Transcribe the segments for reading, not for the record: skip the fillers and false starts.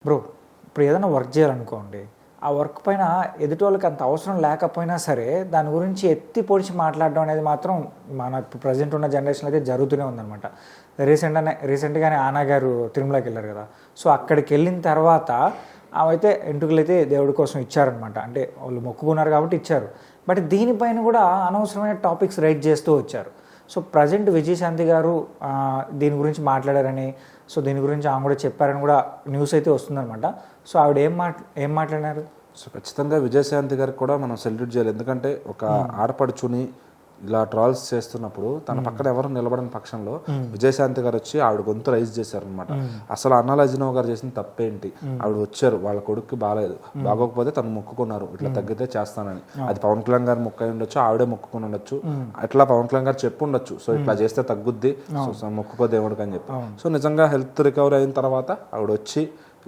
Bro, ఇప్పుడు ఏదైనా work చేయాలనుకోండి, ఆ వర్క్ పైన ఎదుటి వాళ్ళకి అంత అవసరం లేకపోయినా సరే దాని గురించి ఎత్తి పొడిచి మాట్లాడడం అనేది మాత్రం మన ఇప్పుడు ప్రజెంట్ ఉన్న జనరేషన్లో అయితే జరుగుతూనే ఉందన్నమాట. రీసెంట్గానే ఆనా గారు తిరుమలకి వెళ్ళారు కదా. సో అక్కడికి వెళ్ళిన తర్వాత అవైతే ఎంటుకలు అయితే దేవుడి కోసం ఇచ్చారనమాట. అంటే వాళ్ళు మొక్కుకున్నారు కాబట్టి ఇచ్చారు. బట్ దీనిపైన కూడా అనవసరమైన టాపిక్స్ రైట్ చేస్తూ వచ్చారు. సో ప్రజెంట్ విజయశాంతి గారు దీని గురించి మాట్లాడారని, సో దీని గురించి ఆమె కూడా చెప్పారని కూడా న్యూస్ అయితే వస్తుందన్నమాట. సో ఆవిడ ఏం మాట్లాడినారు? సో ఖచ్చితంగా విజయశాంతి గారికి కూడా మనం సెల్యూట్ చేయాలి. ఎందుకంటే ఒక ఆడపడుచుని ఇలా ట్రాల్స్ చేస్తున్నప్పుడు తన పక్కన ఎవరు నిలబడిన పక్షంలో విజయశాంతి గారు వచ్చి ఆవిడ గొంతు రైజ్ చేశారనమాట. అసలు అన్నాల అజినవ్ గారు చేసిన తప్పేంటి? ఆవిడ వచ్చారు, వాళ్ళ కొడుక్కి బాగోకపోతే తను మొక్కుకున్నారు, ఇట్లా తగ్గితే చేస్తానని. అది పవన్ కళ్యాణ్ గారు మొక్క అయి ఉండొచ్చు, ఆవిడే మొక్కుకుని ఉండొచ్చు, అట్లా పవన్ కళ్యాణ్ గారు చెప్పు ఉండొచ్చు. సో ఇట్లా చేస్తే తగ్గుద్ది, మొక్కుకో దేవుడికి అని చెప్పి. సో నిజంగా హెల్త్ రికవరీ అయిన తర్వాత ఆవిడ వచ్చి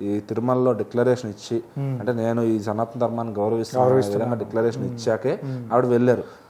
ఈ తిరుమలలో డిక్లరేషన్ ఇచ్చి, అంటే నేను ఈ సనాతన ధర్మాన్ని గౌరవిస్తున్నా డిక్లరేషన్ ఇచ్చాకే ఆవిడ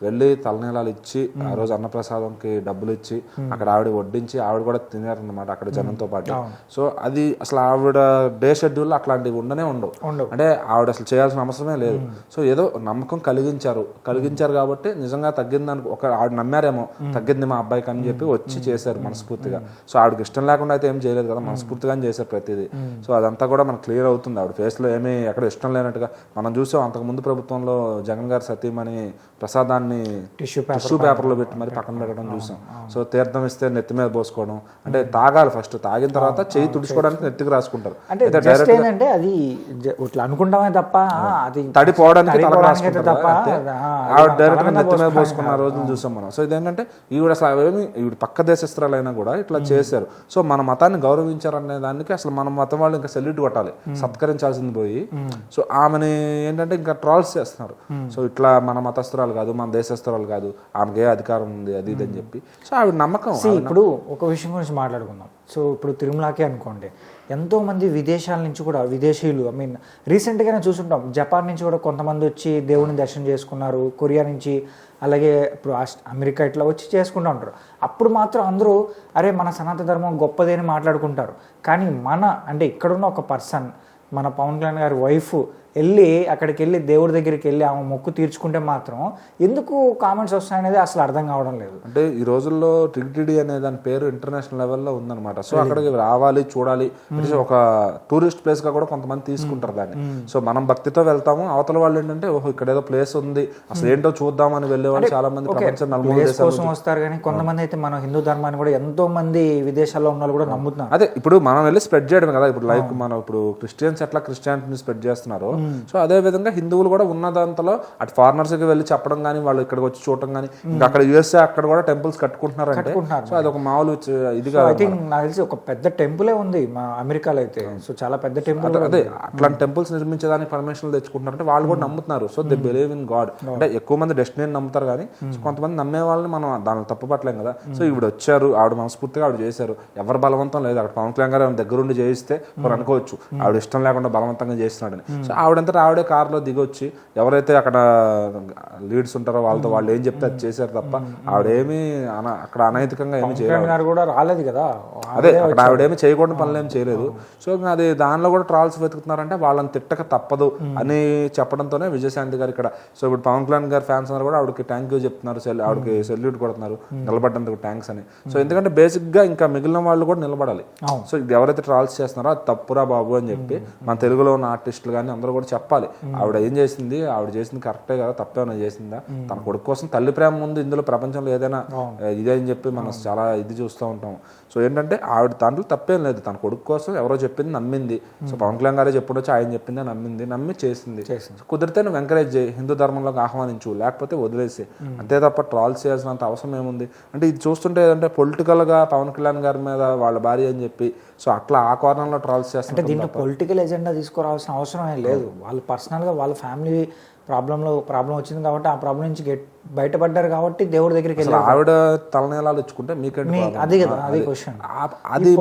వెళ్ళి తలనీలాలు ఇచ్చి, ఆ రోజు అన్నప్రసాదంకి డబ్బులు ఇచ్చి అక్కడ ఆవిడ వడ్డించి ఆవిడ కూడా తినారన్నమాట అక్కడ జనంతో పాటు. సో అది అసలు ఆవిడ డే షెడ్యూల్ అట్లాంటివి ఉండవు. అంటే ఆవిడ అసలు చేయాల్సిన అవసరమే లేదు. సో ఏదో నమ్మకం కలిగించారు కాబట్టి నిజంగా తగ్గిందని ఆవిడ నమ్మారేమో, తగ్గింది మా అబ్బాయికి అని చెప్పి వచ్చి చేశారు మనస్ఫూర్తిగా. సో ఆవిడకి ఇష్టం లేకుండా అయితే ఏం చేయలేదు కదా, మనస్ఫూర్తిగానే చేశారు ప్రతిదీ. సో అదంతా కూడా మనకు క్లియర్ అవుతుంది. ఆవిడ ఫేస్లో ఏమీ ఎక్కడ ఇష్టం లేనట్టుగా మనం చూసాం. అంతకుముందు ప్రభుత్వంలో జగన్ గారి సతీమణి ప్రసాదాన్ని టిష్యూ పేపర్లో పెట్టి మరి పక్కన పెట్టడం చూసాం. సో తీర్థం ఇస్తే నెత్తి మీద పోసుకోవడం, అంటే తాగాలి, ఫస్ట్ తాగిన తర్వాత చేయి తుడుచుకోవడానికి నెత్తికి రాసుకుంటారు. అంటే అది ఇట్లా అనుకుంటామే తప్ప అది తడిపోవడానికి ఆవిడ డైరెక్ట్ నెత్తి మీద పోసుకున్న రోజులు చూసాం మనం. సో ఇదేంటంటే ఈవిడ అసలు ఏమి ఈవిడ పక్క దేశస్తురాలైనా కూడా ఇట్లా చేశారు. సో మన మతాన్ని గౌరవించారనే దానికి అసలు మన మతం వాళ్ళు ఇంకా సెల్యూట్ కొట్టాలి, సత్కరించాల్సింది పోయి. సో ఆమెని ఏంటంటే ఇంకా ట్రాల్స్ చేస్తున్నారు. సో ఇట్లా మన మతస్థురాలు కాదు, మన దేశస్తురాలు కాదు, ఆమెకి ఏ అధికారం ఉంది అది ఇది అని చెప్పి. సో ఆవిడ నమ్మకం. ఇప్పుడు ఒక విషయం గురించి మాట్లాడుకుందాం. సో ఇప్పుడు తిరుమలకే అనుకోండి, ఎంతోమంది విదేశాల నుంచి కూడా విదేశీయులు, రీసెంట్గానే చూసుంటాం, జపాన్ నుంచి కూడా కొంతమంది వచ్చి దేవుని దర్శనం చేసుకున్నారు, కొరియా నుంచి, అలాగే ఇప్పుడు అమెరికా ఇట్లా వచ్చి చేసుకుంటూ ఉంటారు. అప్పుడు మాత్రం అందరూ అరే మన సనాతన ధర్మం గొప్పది అని మాట్లాడుకుంటారు. కానీ అంటే ఇక్కడున్న ఒక పర్సన్, మన పవన్ కళ్యాణ్ గారి వైఫ్ అక్కడికి వెళ్ళి దేవుడి దగ్గరికి వెళ్ళి ఆమె మొక్కు తీర్చుకుంటే మాత్రం ఎందుకు కామెంట్స్ వస్తాయనేది అసలు అర్థం కావడం లేదు. అంటే ఈ రోజుల్లో టిటిడి అనే దాని పేరు ఇంటర్నేషనల్ లెవెల్లో ఉందన్నమాట. సో అక్కడికి రావాలి, చూడాలి, ఒక టూరిస్ట్ ప్లేస్ గా కూడా కొంతమంది తీసుకుంటారు దాన్ని. సో మనం భక్తితో వెళ్తాము, అవతల వాళ్ళు ఏంటంటే ఓహో ఇక్కడ ఏదో ప్లేస్ ఉంది, అసలు ఏంటో చూద్దామని వెళ్ళే వాళ్ళు చాలా మంది కోసం వస్తారు. కానీ కొంతమంది అయితే మన హిందూ ధర్మాన్ని కూడా ఎంతో మంది విదేశాల్లో ఉన్న వాళ్ళు కూడా నమ్ముతున్నారు. అదే ఇప్పుడు మనం వెళ్ళి స్ప్రెడ్ చేయడం కదా. ఇప్పుడు లైక్ మనం ఇప్పుడు క్రిస్టియన్స్ ఎట్లా క్రిస్టియానిటీని స్ప్రెడ్ చేస్తున్నారో, సో అదే విధంగా హిందువులు కూడా ఉన్న దాంట్లో అటు ఫారినర్స్ కి వెళ్ళి చెప్పడం కానీ, వాళ్ళు ఇక్కడికి వచ్చి చూడటం కానీ, ఇంకా అక్కడ యుఎస్ఏ అక్కడ కూడా టెంపుల్స్ కట్టుకుంటున్నారు. సో అది ఒక మామూలు ఇది కాదు. ఐ థింక్ నాకు తెలిసి ఒక పెద్ద టెంపులే ఉంది మా అమెరికాలో అయితే. సో చాలా పెద్ద టెంపుల్. అదే అట్లాంటి టెంపుల్స్ నిర్మించేదానికి పర్మిషన్లు తెచ్చుకుంటున్నారు అంటే వాళ్ళు కూడా నమ్ముతున్నారు. So they believe in God. అంటే ఎక్కువ మంది డెస్టినీని నమ్ముతారు కానీ కొంతమంది నమ్మే వాళ్ళని మనం దాని తప్పు పట్టలేం కదా. సో ఇవిడ వచ్చారు, ఆవిడ మనస్ఫూర్తిగా ఆవిడ చేశారు, ఎవరు బలవంతం లేదు. అక్కడ పవన్ కళ్యాణ్ గారు దగ్గరుండి చేయిస్తే మనం అనుకోవచ్చు ఆవిడ ఇష్టం లేకుండా బలవంతంగా చేస్తున్నాడని. సో ఆవిడంతా ఆవిడే కారులో దిగొచ్చి ఎవరైతే అక్కడ లీడ్స్ ఉంటారో వాళ్ళతో వాళ్ళు ఏం చెప్తే అది చేశారు తప్ప ఆవిడేమి అక్కడ అనైతికంగా ఏమి చేయలేదు కూడా రాలేదు కదా. అదే అక్కడ ఆవిడేమి చేయకూడని పనులు ఏమి చేయలేదు. సో అది దానిలో కూడా ట్రాల్స్ వెతుకుతున్నారంటే వాళ్ళని తిట్టక తప్పదు అని చెప్పడంతోనే విజయశాంతి గారు ఇక్కడ. సో ఇప్పుడు పవన్ కళ్యాణ్ గారి ఫ్యాన్స్ అందరూ కూడా ఆవిడకి థ్యాంక్ యూ చెప్తున్నారు, ఆవిడకి సెల్యూట్ కొడుతున్నారు, నిలబడ్డందుకు థ్యాంక్స్ అని. సో ఎందుకంటే బేసిక్ గా ఇంకా మిగిలిన వాళ్ళు కూడా నిలబడాలి. సో ఇది ఎవరైతే ట్రాల్స్ చేస్తున్నారో అది తప్పురా బాబు అని చెప్పి మన తెలుగులో ఉన్న ఆర్టిస్టులు కానీ అందరూ కూడా చెప్పాలి. ఆవిడ ఏం చేసింది, ఆవిడ చేసింది కరెక్టే కదా, తప్పేమైనా చేసిందా, తన కొడుకు కోసం తల్లి ప్రేమ ముందు ఇందులో ప్రపంచంలో ఏదైనా ఇదే అని చెప్పి మనం చాలా ఇది చూస్తూ ఉంటాం. సో ఏంటంటే ఆవిడ దాంట్లో తప్పేం లేదు, తన కొడుకు కోసం ఎవరో చెప్పింది నమ్మింది. సో పవన్ కళ్యాణ్ గారే చెప్పుడొచ్చి ఆయన చెప్పిందే నమ్మి చేసింది. కుదిరితే నువ్వు ఎంకరేజ్ చేయి, హిందూ ధర్మంలోకి ఆహ్వానించు, లేకపోతే వదిలేసి, అంతే తప్ప ట్రాల్స్ చేయాల్సినంత అవసరం ఏముంది. అంటే ఇది చూస్తుంటే ఏదంటే పొలిటికల్ గా పవన్ కళ్యాణ్ గారి మీద వాళ్ళ భార్య అని చెప్పి సో అట్లా ఆ కోణంలో ట్రాల్స్ చేస్తారు. దీంట్లో పొలిటికల్ ఎజెండా తీసుకురావాల్సిన అవసరం ఏం లేదు. వాళ్ళు పర్సనల్గా వాళ్ళ ఫ్యామిలీ ప్రాబ్లం వచ్చింది కాబట్టి ఆ ప్రాబ్లం నుంచి బయటపడ్డారు కాబట్టి దేవుడి దగ్గరికి వెళ్ళి ఆవిడ తలనీలాలు ఇచ్చుకుంటే మీకంటే అది కదా, అది క్వశ్చన్. అది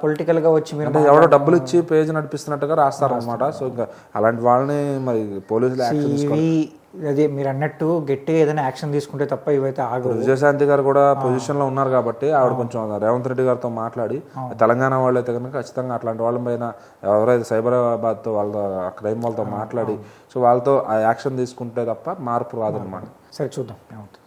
పొలిటికల్ గా వచ్చి మీరు ఎవడో డబ్బులు ఇచ్చి పేజ్ నడిపిస్తున్నట్టుగా రాస్తారు అనమాట. సో ఇంకా అలాంటి వాళ్ళని మరి పోలీసులు అది మీరు అన్నట్టు గట్టిగా ఏదైనా యాక్షన్ తీసుకుంటే తప్ప ఇవైతే ఆగవు. విజయశాంతి గారు కూడా పొజిషన్ లో ఉన్నారు కాబట్టి ఆవిడ కొంచెం రేవంత్ రెడ్డి గారితో మాట్లాడి తెలంగాణ వాళ్ళైతే కనుక ఖచ్చితంగా అట్లాంటి వాళ్ళ పైన ఎవరైతే సైబరాబాద్ తో వాళ్ళ క్రైమ్ వాళ్ళతో మాట్లాడి సో వాళ్ళతో ఆ యాక్షన్ తీసుకుంటే తప్ప మార్పు రాదనమాట. సరే చూద్దాం ఏమవుతుంది.